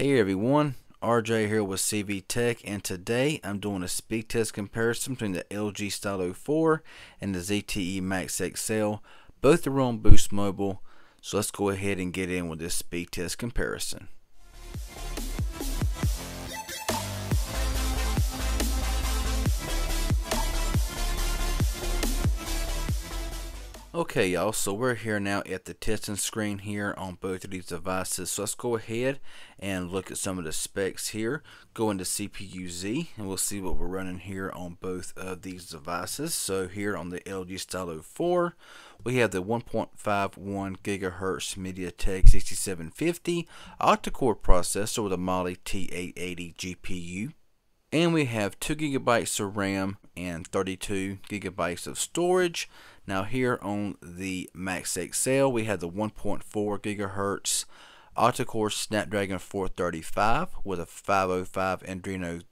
Hey everyone, RJ here with CV Tech, and today I'm doing a speed test comparison between the LG Stylo 4 and the ZTE Max XL. Both are on Boost Mobile, so let's go ahead and get in with this speed test comparison. Okay y'all, so we're here now at the testing screen here on both of these devices. So let's go ahead and look at some of the specs here. Go into CPU-Z and we'll see what we're running here on both of these devices. So here on the LG Stylo 4, we have the 1.51 GHz MediaTek 6750 octa-core processor with a Mali T880 GPU. And we have 2 GB of RAM and 32 GB of storage. Now here on the Max XL, we have the 1.4 GHz octa-core Snapdragon 435 with a 505 Adreno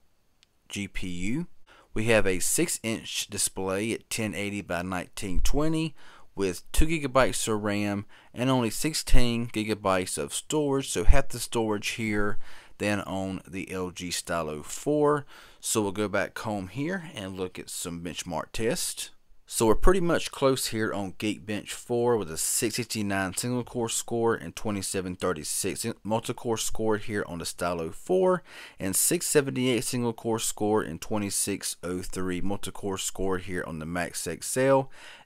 GPU. We have a 6-inch display at 1080 by 1920 with 2 GB of RAM and only 16 GB of storage, so half the storage here than on the LG Stylo 4. So we'll go back home here and look at some benchmark tests. So we're pretty much close here on Geekbench 4 with a 669 single core score and 2736 multi-core score here on the Stylo 4, and 678 single core score and 2603 multi-core score here on the Max XL,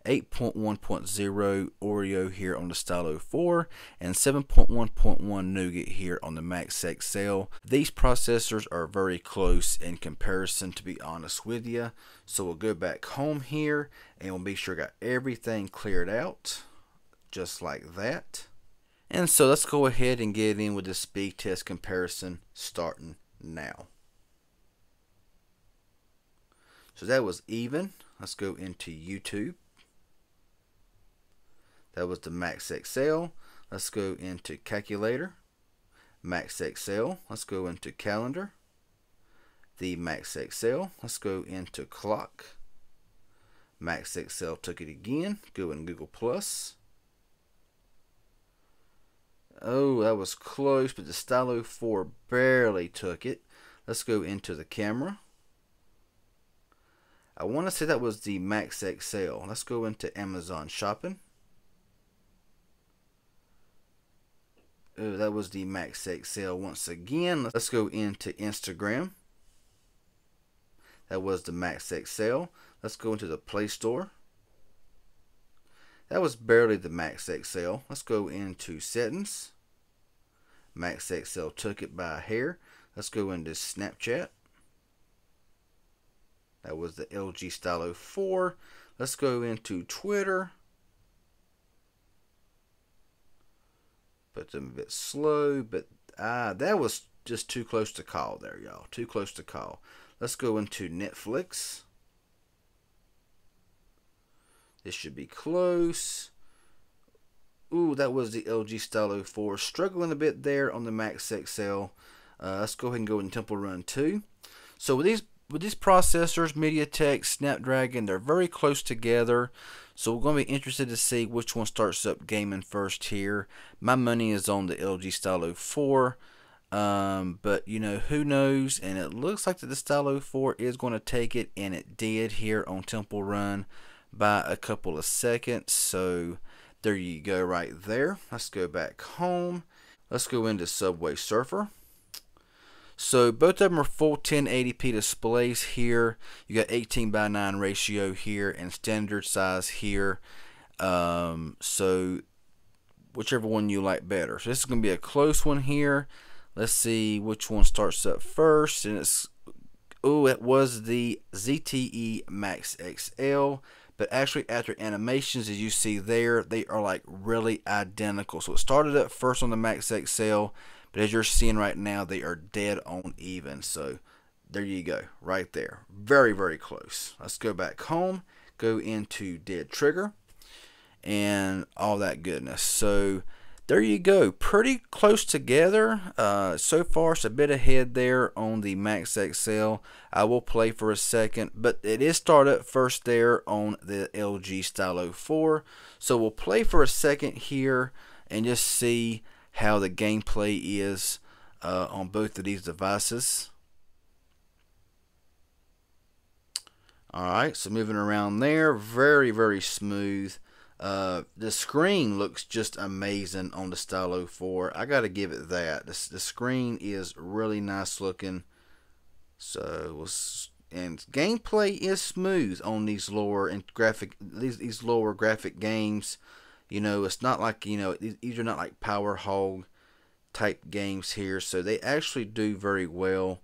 8.1.0 Oreo here on the Stylo 4, and 7.1.1 Nougat here on the Max XL. These processors are very close in comparison, to be honest with you. So we'll go back home here and we'll be sure I got everything cleared out just like that. And so let's go ahead and get in with the speed test comparison starting now. So that was even. Let's go into YouTube. That was the Max XL. Let's go into calculator. Max XL. Let's go into calendar. The Max XL. Let's go into clock. Max XL took it again. Go in Google Plus. Oh, that was close, but the Stylo 4 barely took it. Let's go into the camera. I want to say that was the Max XL. Let's go into Amazon Shopping. Oh, that was the Max XL once again. Let's go into Instagram. That was the Max XL. Let's go into the Play Store. That was barely the Max XL. Let's go into Settings. Max XL took it by a hair. Let's go into Snapchat. That was the LG Stylo 4. Let's go into Twitter. Put them a bit slow, but that was just too close to call there, y'all. Too close to call. Let's go into Netflix. This should be close. Ooh, that was the LG Stylo 4. Struggling a bit there on the Max XL. Let's go ahead and go in Temple Run 2. So with these processors, MediaTek, Snapdragon, they're very close together. So we're going to be interested to see which one starts up gaming first here. My money is on the LG Stylo 4. But you know, who knows? And it looks like that the Stylo 4 is going to take it, and it did here on Temple Run by a couple of seconds. So there you go right there. Let's go back home. Let's go into Subway Surfer. So both of them are full 1080p displays here. You got 18:9 ratio here and standard size here. So whichever one you like better. So this is going to be a close one here. Let's see which one starts up first. And it's, oh, it was the ZTE Max XL. But actually, after animations, as you see there, they are like really identical. So it started up first on the Max XL, but as you're seeing right now, they are dead on even. So there you go, right there. Very, very close. Let's go back home, go into Dead Trigger, and all that goodness. So there you go, pretty close together. So far it's a bit ahead there on the Max XL. I will play for a second, but it is start up first there on the LG Stylo 4. So we'll play for a second here and just see how the gameplay is on both of these devices. Alright, so moving around there, very smooth. The screen looks just amazing on the Stylo 4. I gotta give it that. The screen is really nice looking. So, and gameplay is smooth on these lower graphic games. You know, it's not like, you know, these are not like Power Hog type games here. So they actually do very well.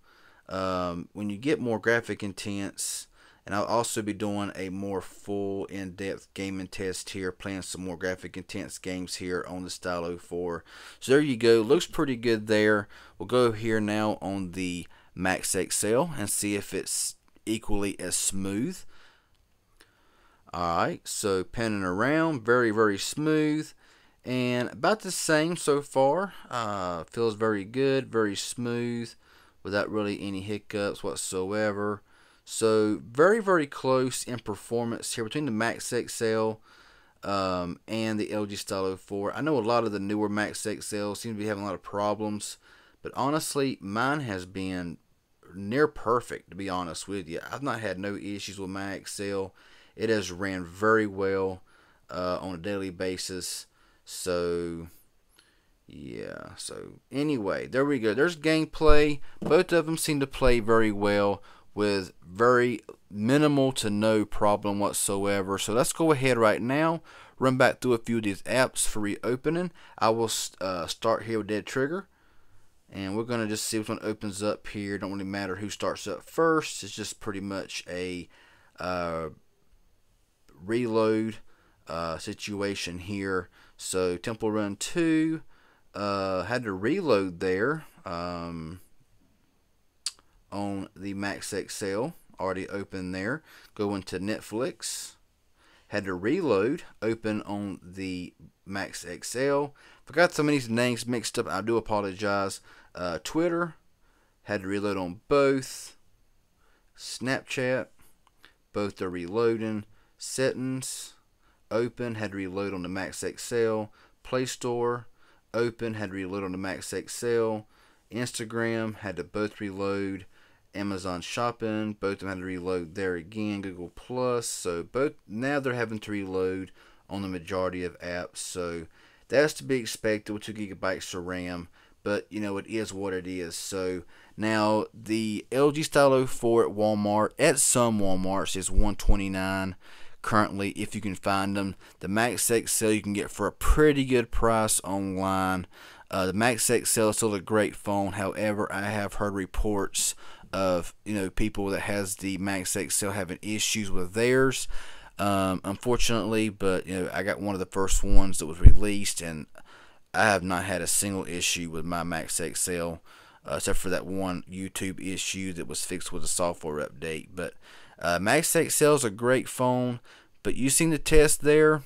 When you get more graphic intense, and I'll also be doing a more full in-depth gaming test here, playing some more graphic intense games here on the Stylo 4. So there you go, looks pretty good there. We'll go here now on the Max XL and see if it's equally as smooth. Alright, so panning around, very smooth, and about the same so far. Feels very good, very smooth, without really any hiccups whatsoever. So very close in performance here between the Max XL and the LG Stylo 4. I know a lot of the newer Max XL seem to be having a lot of problems, but honestly, mine has been near perfect, to be honest with you. I've not had no issues with my XL. It has ran very well on a daily basis. So yeah, so anyway, there we go. There's gameplay. Both of them seem to play very well with very minimal to no problem whatsoever. So let's go ahead right now, run back through a few of these apps for reopening. I will start here with Dead Trigger, and we're going to just see which one opens up here. Don't really matter who starts up first. It's just pretty much a reload situation here. So Temple Run 2 had to reload there on the Max XL, already open there. Go into Netflix, had to reload, open on the Max XL. Forgot some of these names mixed up, I do apologize. Twitter, had to reload on both. Snapchat, both are reloading. Settings, open, had to reload on the Max XL. Play Store, open, had to reload on the Max XL. Instagram, had to both reload. Amazon Shopping, both of them had to reload there again. Google Plus, so both now they're having to reload on the majority of apps. So that's to be expected with 2 gigabytes of RAM, but you know, it is what it is. So now the LG Stylo 4 at Walmart, at some Walmarts, is $129 currently if you can find them. The Max XL you can get for a pretty good price online. The Max XL is still a great phone. However, I have heard reports of, you know, people that has the Max XL having issues with theirs, unfortunately. But you know, I got one of the first ones that was released, and I have not had a single issue with my Max XL, except for that one YouTube issue that was fixed with a software update. But Max XL is a great phone, but you seen the test there.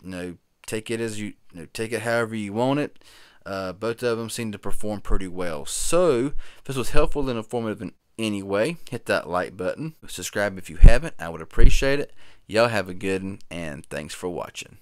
You know, take it as you know, take it however you want it. Both of them seem to perform pretty well. So, if this was helpful and informative in any way, hit that like button. Subscribe if you haven't. I would appreciate it. Y'all have a good one, and thanks for watching.